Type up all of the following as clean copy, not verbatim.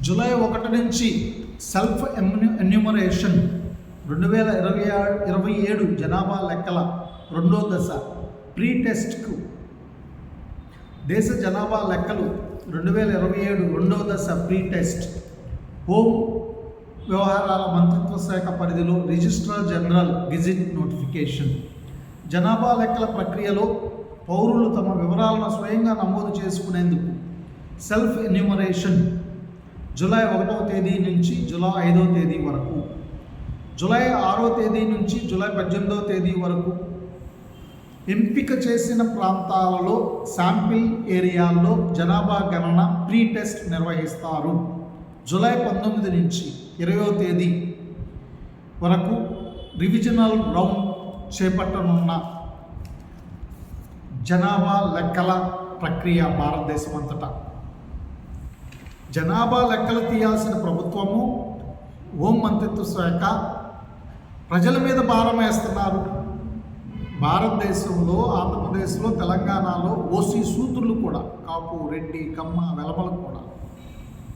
July 1 నుంచి self enumeration 2027 జనాభా లెక్కల రెండో దశ ప్రీ టెస్ట్కు దేశ జనాభా లెక్కలు 2027 రెండో దశ ప్రీ టెస్ట్ హోం వ్యవహారాల మంత్రిత్వ శాఖ పరిధిలో రిజిస్ట్రార్ జనరల్ గెజిట్ నోటిఫికేషన్. జనాభా లెక్కల ప్రక్రియలో పౌరులు తమ వివరాలను స్వయంగా నమోదు చేసుకునేందుకు సెల్ఫ్ ఎన్యూమరేషన్ జూలై 1వ తేదీ నుంచి జూలై 5వ తేదీ వరకు, జూలై 6వ తేదీ నుంచి జూలై 18వ తేదీ వరకు ఎంపిక చేసిన ప్రాంతాలలో శాంపిల్ ఏరియాల్లో జనాభా గణన ప్రీ టెస్ట్ నిర్వహిస్తారు. జూలై 19 నుంచి 20వ తేదీ వరకు రివిజనల్ రౌండ్ చేపట్టనున్న జనాభా లెక్కల ప్రక్రియ భారతదేశం అంతటా. జనాభా లెక్కలు తీయాల్సిన ప్రభుత్వము, హోం మంత్రిత్వ శాఖ ప్రజల మీద భారం వేస్తున్నారు. భారతదేశంలో, ఆంధ్రప్రదేశ్లో, తెలంగాణలో ఓసీ సూత్రులు కూడా, కాపు, రెడ్డి, కమ్మ, వెలమలు కూడా,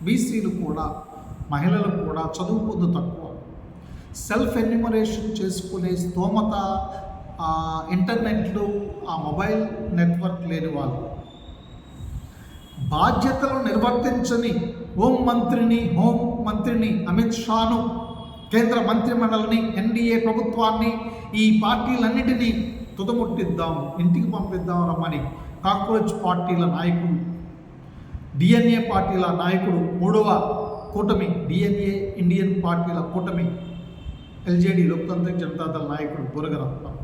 బీసీలు కూడా, మహిళలు కూడా చదువుకుందు తక్కువ. సెల్ఫ్ ఎన్యూమరేషన్ చేసుకునే స్తోమత, ఇంటర్నెట్లు, ఆ మొబైల్ నెట్వర్క్ లేని వాళ్ళు, బాధ్యతలు నిర్వర్తించని హోం మంత్రిని అమిత్ షాను, కేంద్ర మంత్రిమండలిని, ఎన్డీఏ ప్రభుత్వాన్ని, ఈ పార్టీలన్నిటినీ తుదముట్టిద్దాం, ఇంటికి పంపిద్దాం రమ్మని కాక్రోచ్ పార్టీల నాయకుడు, డిఎన్ఏ పార్టీల నాయకుడు, 3వ కూటమి డిఎన్ఏ ఇండియన్ పార్టీల కూటమి ఎల్జేడి లోక్తాంత్రిక్ జనతాదళ నాయకుడు బురగరత్నం